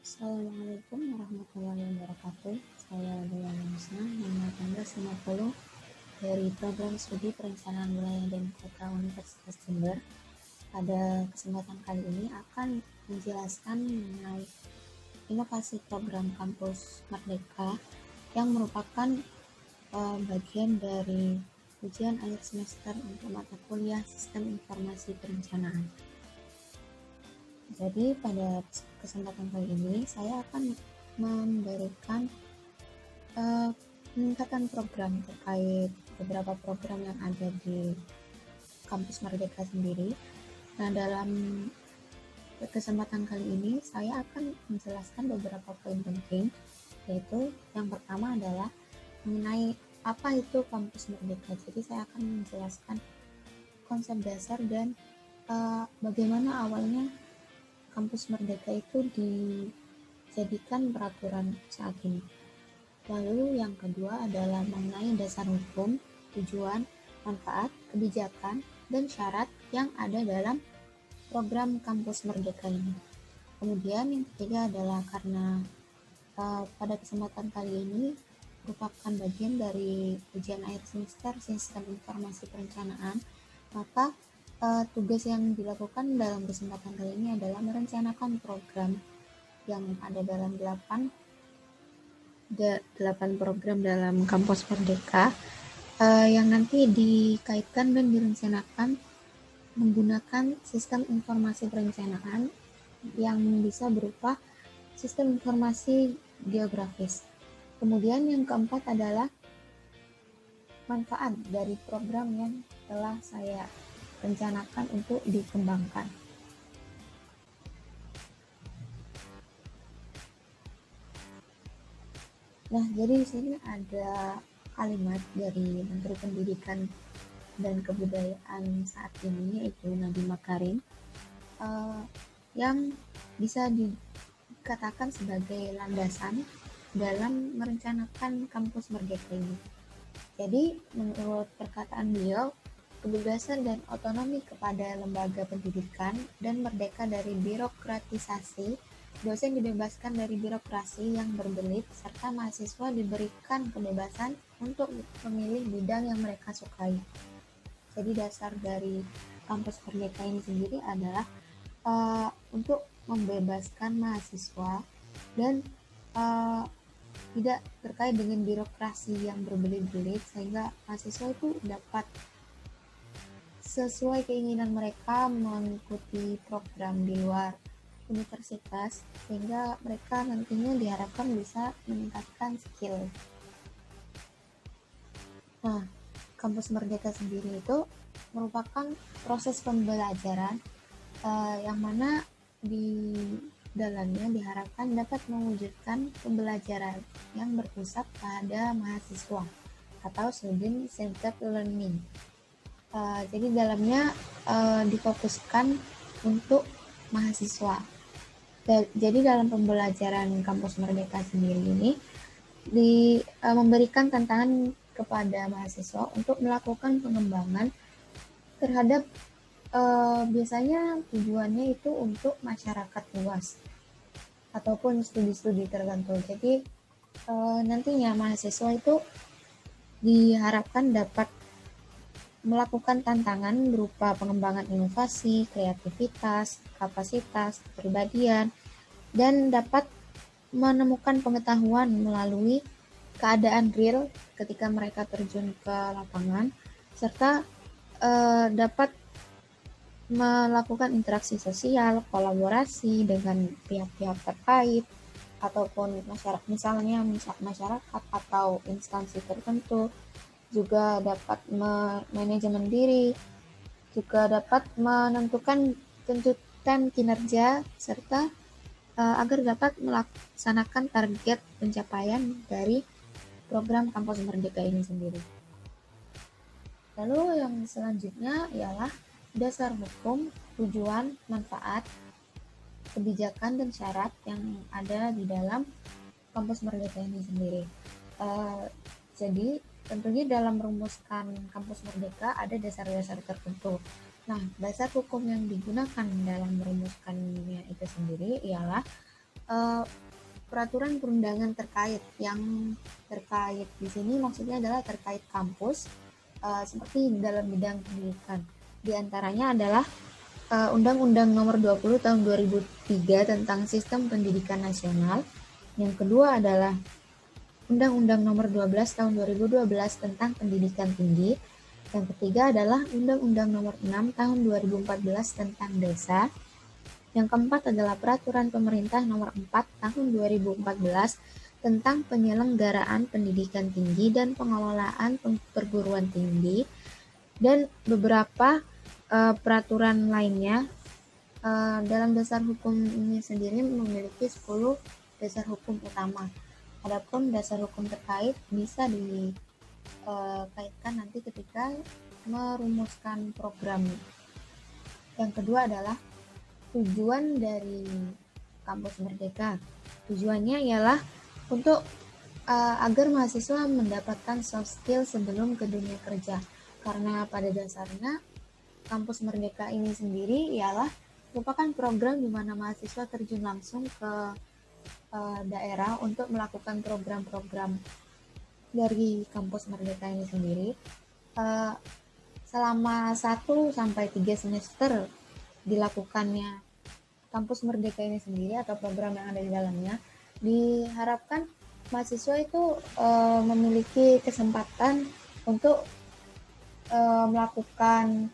Assalamualaikum warahmatullahi wabarakatuh. Saya Dewana Musna, nomor 1850 dari Program Studi Perencanaan Wilayah dan Kota Universitas Jember. Pada kesempatan kali ini akan menjelaskan mengenai inovasi program Kampus Merdeka yang merupakan bagian dari ujian akhir semester untuk mata kuliah Sistem Informasi Perencanaan. Jadi pada kesempatan kali ini saya akan memberikan peningkatan program terkait beberapa program yang ada di Kampus Merdeka sendiri. Nah, dalam kesempatan kali ini saya akan menjelaskan beberapa poin penting, yaitu yang pertama adalah mengenai apa itu Kampus Merdeka. Jadi saya akan menjelaskan konsep dasar dan bagaimana awalnya Kampus Merdeka itu dijadikan peraturan saat ini. Lalu yang kedua adalah mengenai dasar hukum, tujuan, manfaat, kebijakan, dan syarat yang ada dalam program Kampus Merdeka ini. Kemudian yang ketiga adalah karena pada kesempatan kali ini merupakan bagian dari ujian akhir semester Sistem Informasi Perencanaan, maka tugas yang dilakukan dalam kesempatan kali ini adalah merencanakan program yang ada dalam 8 program dalam Kampus Merdeka yang nanti dikaitkan dan direncanakan menggunakan sistem informasi perencanaan yang bisa berupa sistem informasi geografis. Kemudian yang keempat adalah manfaat dari program yang telah saya rencanakan untuk dikembangkan. Nah, jadi di sini ada kalimat dari Menteri Pendidikan dan Kebudayaan saat ini, yaitu Nadiem Makarim, yang bisa dikatakan sebagai landasan dalam merencanakan Kampus Merdeka ini. Jadi, menurut perkataan beliau, kebebasan dan otonomi kepada lembaga pendidikan dan merdeka dari birokratisasi, dosen dibebaskan dari birokrasi yang berbelit, serta mahasiswa diberikan kebebasan untuk memilih bidang yang mereka sukai. Jadi dasar dari Kampus Merdeka ini sendiri adalah untuk membebaskan mahasiswa dan tidak terkait dengan birokrasi yang berbelit-belit, sehingga mahasiswa itu dapat sesuai keinginan mereka mengikuti program di luar universitas, sehingga mereka nantinya diharapkan bisa meningkatkan skill. Nah, Kampus Merdeka sendiri itu merupakan proses pembelajaran yang mana di dalamnya diharapkan dapat mewujudkan pembelajaran yang berpusat pada mahasiswa atau student centered learning. Jadi dalamnya difokuskan untuk mahasiswa. Jadi dalam pembelajaran Kampus Merdeka sendiri ini memberikan tantangan kepada mahasiswa untuk melakukan pengembangan terhadap biasanya tujuannya itu untuk masyarakat luas ataupun studi-studi tertentu. Jadi nantinya mahasiswa itu diharapkan dapat melakukan tantangan berupa pengembangan inovasi, kreativitas, kapasitas, kepribadian, dan dapat menemukan pengetahuan melalui keadaan real ketika mereka terjun ke lapangan, serta dapat melakukan interaksi sosial, kolaborasi dengan pihak-pihak terkait, ataupun misalnya masyarakat atau instansi tertentu, juga dapat manajemen diri, juga dapat menentukan tuntutan kinerja, serta agar dapat melaksanakan target pencapaian dari program Kampus Merdeka ini sendiri. Lalu yang selanjutnya ialah dasar hukum, tujuan, manfaat, kebijakan, dan syarat yang ada di dalam Kampus Merdeka ini sendiri. Jadi tentunya dalam merumuskan Kampus Merdeka ada dasar-dasar tertentu. Nah, dasar hukum yang digunakan dalam merumuskannya itu sendiri ialah eh, peraturan perundangan terkait. Yang terkait di sini maksudnya adalah terkait kampus, seperti dalam bidang pendidikan. Di antaranya adalah Undang-Undang Nomor 20 Tahun 2003 tentang Sistem Pendidikan Nasional. Yang kedua adalah Undang-Undang Nomor 12 Tahun 2012 tentang Pendidikan Tinggi. Yang ketiga adalah Undang-Undang Nomor 6 Tahun 2014 tentang Desa. Yang keempat adalah Peraturan Pemerintah Nomor 4 Tahun 2014 tentang penyelenggaraan pendidikan tinggi dan pengelolaan perguruan tinggi, dan beberapa peraturan lainnya. Dalam dasar hukum ini sendiri memiliki 10 dasar hukum utama. Adapun dasar hukum terkait bisa dikaitkan nanti ketika merumuskan program. Yang kedua adalah tujuan dari Kampus Merdeka. Tujuannya ialah untuk agar mahasiswa mendapatkan soft skill sebelum ke dunia kerja. Karena pada dasarnya Kampus Merdeka ini sendiri ialah merupakan program di mana mahasiswa terjun langsung ke daerah untuk melakukan program-program dari Kampus Merdeka ini sendiri. Selama 1 sampai 3 semester dilakukannya Kampus Merdeka ini sendiri atau program yang ada di dalamnya, diharapkan mahasiswa itu memiliki kesempatan untuk melakukan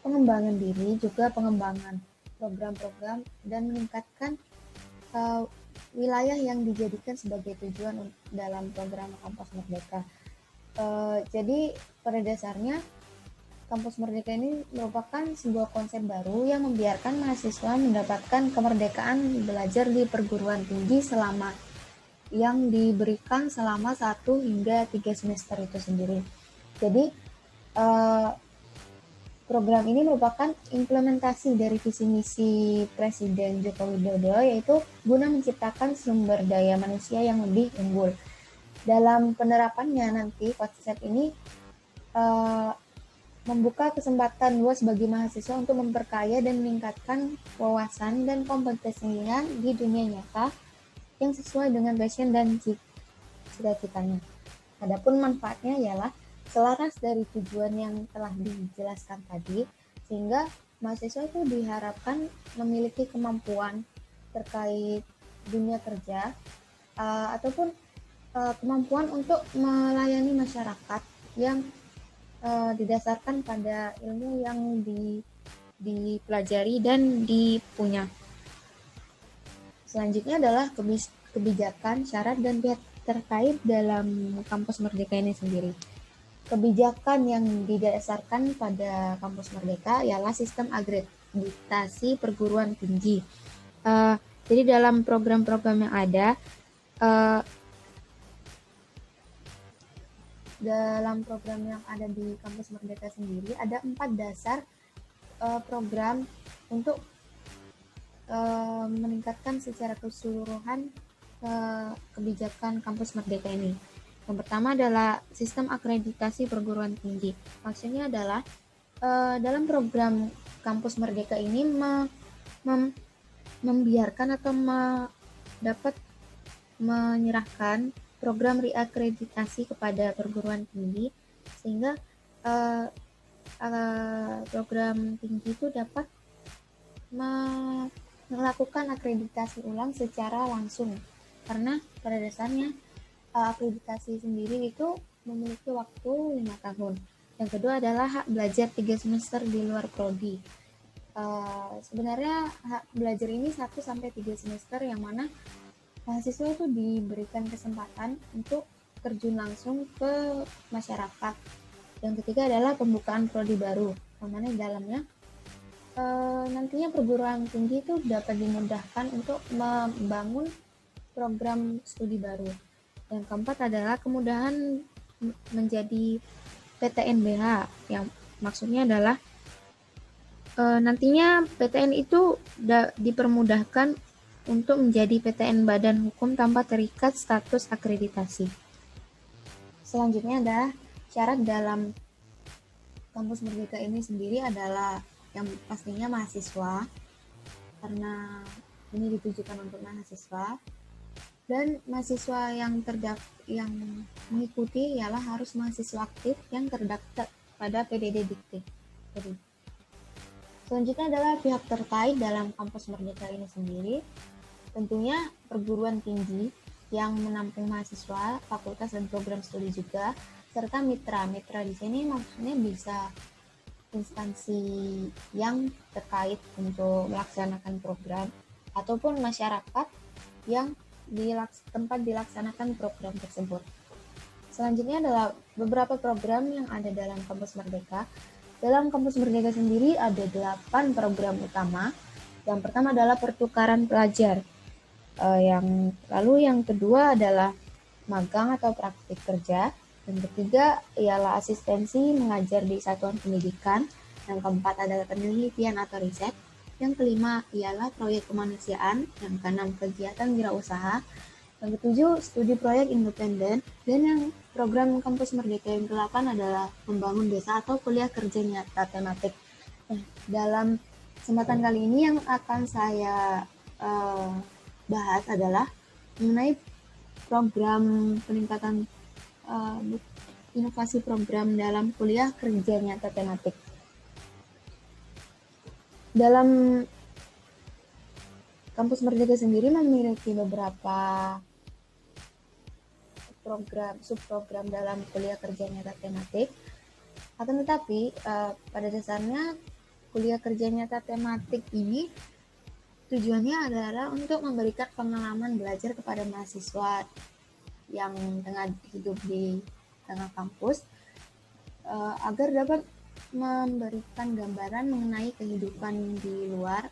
pengembangan diri, juga pengembangan program-program, dan meningkatkan wilayah yang dijadikan sebagai tujuan dalam program Kampus Merdeka. Jadi pada dasarnya Kampus Merdeka ini merupakan sebuah konsep baru yang membiarkan mahasiswa mendapatkan kemerdekaan belajar di perguruan tinggi selama yang diberikan selama 1 hingga 3 semester itu sendiri. Jadi program ini merupakan implementasi dari visi misi Presiden Joko Widodo, yaitu guna menciptakan sumber daya manusia yang lebih unggul. Dalam penerapannya nanti konsep ini membuka kesempatan luas bagi mahasiswa untuk memperkaya dan meningkatkan wawasan dan kompetensinya di dunia nyata yang sesuai dengan passion dan cita-citanya. Adapun manfaatnya ialah selaras dari tujuan yang telah dijelaskan tadi, sehingga mahasiswa itu diharapkan memiliki kemampuan terkait dunia kerja ataupun kemampuan untuk melayani masyarakat yang didasarkan pada ilmu yang dipelajari dan dipunya. Selanjutnya adalah kebijakan, syarat, dan pihak terkait dalam Kampus Merdeka ini sendiri. Kebijakan yang didasarkan pada Kampus Merdeka ialah sistem akreditasi perguruan tinggi. Jadi dalam program-program yang ada, dalam program yang ada di Kampus Merdeka sendiri ada 4 dasar program untuk meningkatkan secara keseluruhan kebijakan Kampus Merdeka ini. Yang pertama adalah sistem akreditasi perguruan tinggi. Maksudnya adalah dalam program Kampus Merdeka ini membiarkan atau dapat menyerahkan program reakreditasi kepada perguruan tinggi, sehingga program tinggi itu dapat melakukan akreditasi ulang secara langsung, karena pada dasarnya akreditasi sendiri itu memiliki waktu 5 tahun. Yang kedua adalah hak belajar 3 semester di luar prodi. Sebenarnya hak belajar ini 1 sampai 3 semester, yang mana mahasiswa itu diberikan kesempatan untuk terjun langsung ke masyarakat. Yang ketiga adalah pembukaan prodi baru, yang mana di dalamnya nantinya perguruan tinggi itu dapat dimudahkan untuk membangun program studi baru. Yang keempat adalah kemudahan menjadi PTNBH, yang maksudnya adalah nantinya PTN itu dipermudahkan untuk menjadi PTN Badan Hukum tanpa terikat status akreditasi. Selanjutnya adalah syarat dalam Kampus Merdeka ini sendiri adalah yang pastinya mahasiswa, karena ini ditujukan untuk mahasiswa, dan mahasiswa yang mengikuti ialah harus mahasiswa aktif yang terdaftar pada PDD Dikti. Selanjutnya adalah pihak terkait dalam kampus Merdeka ini sendiri. Tentunya perguruan tinggi yang menampung mahasiswa, fakultas dan program studi juga, serta mitra. Mitra di sini maksudnya bisa instansi yang terkait untuk melaksanakan program ataupun masyarakat yang tempat dilaksanakan program tersebut. Selanjutnya adalah beberapa program yang ada dalam kampus Merdeka. Dalam kampus Merdeka sendiri ada 8 program utama. Yang pertama adalah pertukaran pelajar. Yang kedua adalah magang atau praktik kerja. Yang ketiga ialah asistensi mengajar di satuan pendidikan. Yang keempat adalah penelitian atau riset. Yang kelima ialah proyek kemanusiaan. Yang keenam kegiatan wirausaha. Yang ketujuh studi proyek independen. Dan yang program kampus Merdeka yang ke-8 adalah membangun desa atau kuliah kerja nyata tematik. Nah, dalam kesempatan kali ini yang akan saya bahas adalah mengenai program peningkatan inovasi program dalam kuliah kerja nyata tematik. Dalam kampus Merdeka sendiri memiliki beberapa subprogram dalam kuliah kerja nyata tematik. Akan tetapi pada dasarnya kuliah kerja nyata tematik ini tujuannya adalah untuk memberikan pengalaman belajar kepada mahasiswa yang tengah hidup di tengah kampus agar dapat memberikan gambaran mengenai kehidupan di luar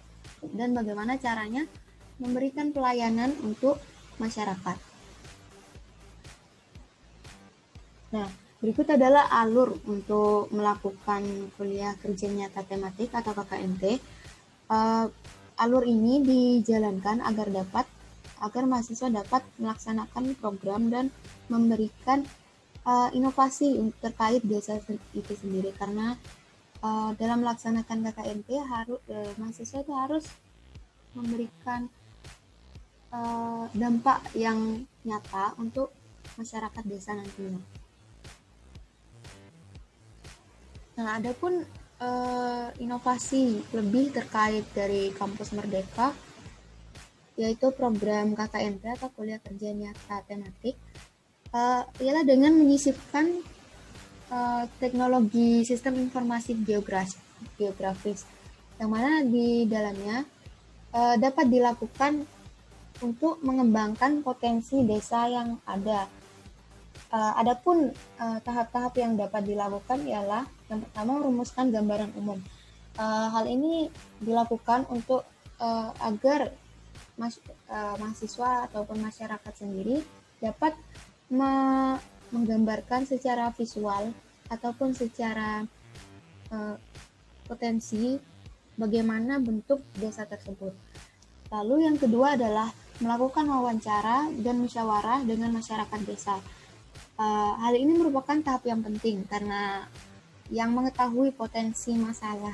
dan bagaimana caranya memberikan pelayanan untuk masyarakat. Nah, berikut adalah alur untuk melakukan kuliah kerja nyata tematik atau KKNT. Alur ini dijalankan agar mahasiswa dapat melaksanakan program dan memberikan inovasi terkait desa itu sendiri, karena dalam melaksanakan KKNT mahasiswa itu harus memberikan dampak yang nyata untuk masyarakat desa nantinya. Nah, adapun inovasi lebih terkait dari kampus Merdeka, yaitu program KKNT atau kuliah kerja nyata tematik, ialah dengan menyisipkan teknologi sistem informasi geografis, yang mana di dalamnya dapat dilakukan untuk mengembangkan potensi desa yang ada. Adapun tahap-tahap yang dapat dilakukan ialah yang pertama merumuskan gambaran umum. Hal ini dilakukan untuk agar mahasiswa ataupun masyarakat sendiri dapat menggambarkan secara visual ataupun secara potensi bagaimana bentuk desa tersebut. Lalu yang kedua adalah melakukan wawancara dan musyawarah dengan masyarakat desa. Hal ini merupakan tahap yang penting karena yang mengetahui potensi masalah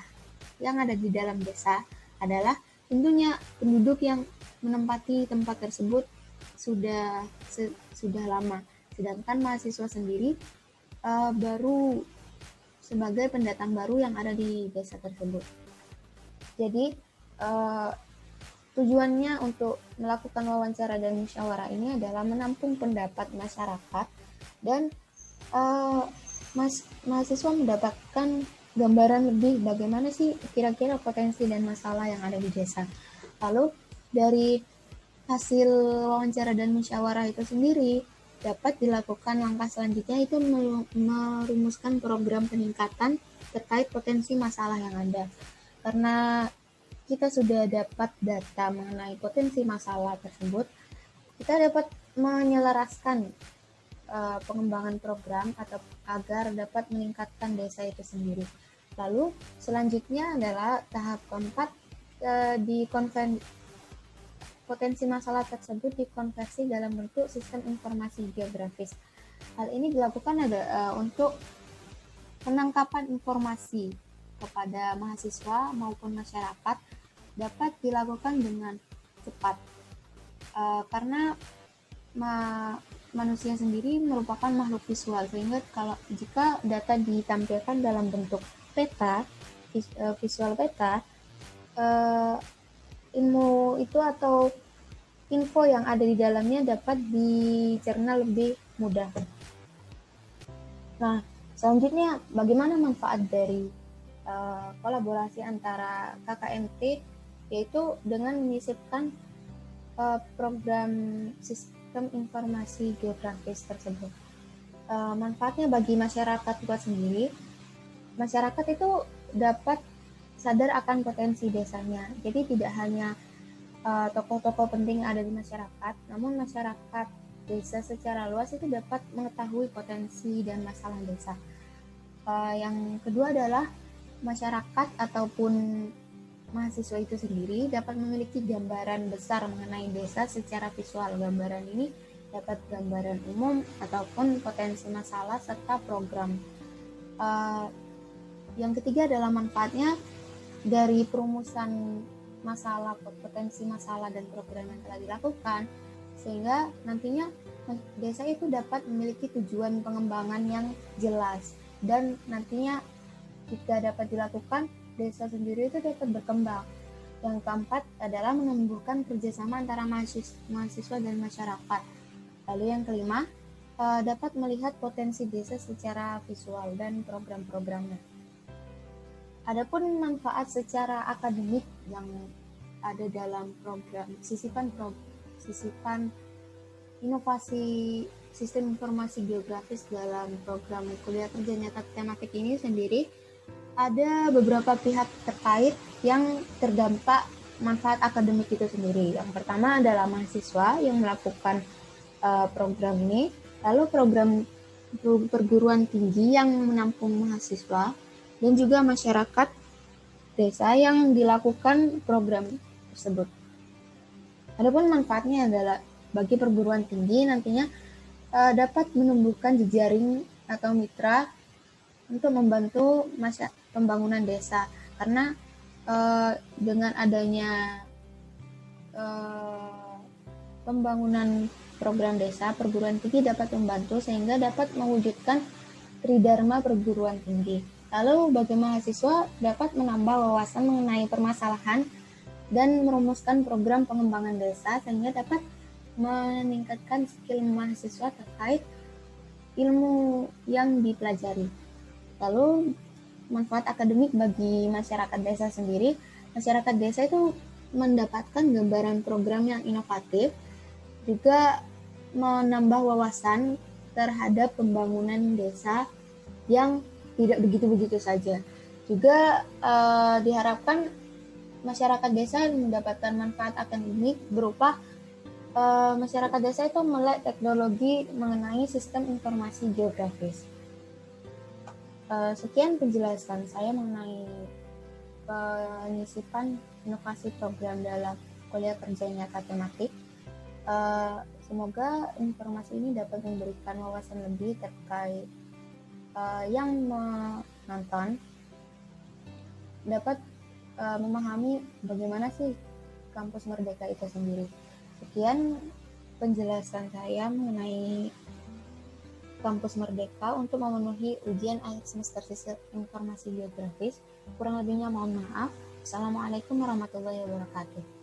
yang ada di dalam desa adalah tentunya penduduk yang menempati tempat tersebut sudah lama, sedangkan mahasiswa sendiri baru sebagai pendatang baru yang ada di desa tersebut. Jadi tujuannya untuk melakukan wawancara dan musyawarah ini adalah menampung pendapat masyarakat dan mahasiswa mendapatkan gambaran lebih bagaimana sih kira-kira potensi dan masalah yang ada di desa. Lalu dari hasil wawancara dan musyawarah itu sendiri dapat dilakukan langkah selanjutnya, itu merumuskan program peningkatan terkait potensi masalah yang ada. Karena kita sudah dapat data mengenai potensi masalah tersebut, kita dapat menyelaraskan pengembangan program atau agar dapat meningkatkan desa itu sendiri. Lalu selanjutnya adalah tahap keempat, potensi masalah tersebut dikonversi dalam bentuk sistem informasi geografis. Hal ini dilakukan untuk penangkapan informasi kepada mahasiswa maupun masyarakat dapat dilakukan dengan cepat. Karena manusia sendiri merupakan makhluk visual, sehingga jika data ditampilkan dalam bentuk peta, visual peta, ilmu itu atau info yang ada di dalamnya dapat dicerna lebih mudah. Nah, selanjutnya bagaimana manfaat dari kolaborasi antara KKMT, yaitu dengan menyisipkan program sistem informasi geografis tersebut. Manfaatnya bagi masyarakat luas sendiri, masyarakat itu dapat sadar akan potensi desanya. Jadi tidak hanya tokoh-tokoh penting yang ada di masyarakat, namun masyarakat desa secara luas itu dapat mengetahui potensi dan masalah desa. Yang kedua adalah masyarakat ataupun mahasiswa itu sendiri dapat memiliki gambaran besar mengenai desa secara visual. Gambaran ini dapat gambaran umum ataupun potensi masalah serta program. Yang ketiga adalah manfaatnya dari perumusan masalah, potensi masalah dan program yang telah dilakukan, sehingga nantinya desa itu dapat memiliki tujuan pengembangan yang jelas, dan nantinya jika dapat dilakukan, desa sendiri itu dapat berkembang. Yang keempat adalah menumbuhkan kerjasama antara mahasiswa dan masyarakat. Lalu yang kelima, dapat melihat potensi desa secara visual dan program-programnya. Adapun manfaat secara akademik yang ada dalam program sisipan inovasi sistem informasi geografis dalam program kuliah kerja nyata tematik ini sendiri, ada beberapa pihak terkait yang terdampak manfaat akademik itu sendiri. Yang pertama adalah mahasiswa yang melakukan program ini, lalu program perguruan tinggi yang menampung mahasiswa, dan juga masyarakat desa yang dilakukan program tersebut. Adapun manfaatnya adalah bagi perguruan tinggi nantinya dapat menumbuhkan jejaring atau mitra untuk membantu pembangunan desa, karena dengan adanya pembangunan program desa, perguruan tinggi dapat membantu sehingga dapat mewujudkan tridharma perguruan tinggi. Lalu bagi mahasiswa dapat menambah wawasan mengenai permasalahan dan merumuskan program pengembangan desa sehingga dapat meningkatkan skill mahasiswa terkait ilmu yang dipelajari. Lalu manfaat akademik bagi masyarakat desa sendiri, masyarakat desa itu mendapatkan gambaran program yang inovatif, juga menambah wawasan terhadap pembangunan desa yang tidak begitu-begitu saja. Juga diharapkan masyarakat desa mendapatkan manfaat akademik berupa masyarakat desa itu melek teknologi mengenai sistem informasi geografis. Sekian penjelasan saya mengenai penyisipan inovasi program dalam kuliah kerja nyata tematik. Semoga informasi ini dapat memberikan wawasan lebih terkait yang menonton dapat memahami bagaimana sih kampus Merdeka itu sendiri. Sekian penjelasan saya mengenai kampus Merdeka untuk memenuhi ujian akhir semester Sistem Informasi Geografis. Kurang lebihnya mohon maaf. Assalamualaikum warahmatullahi wabarakatuh.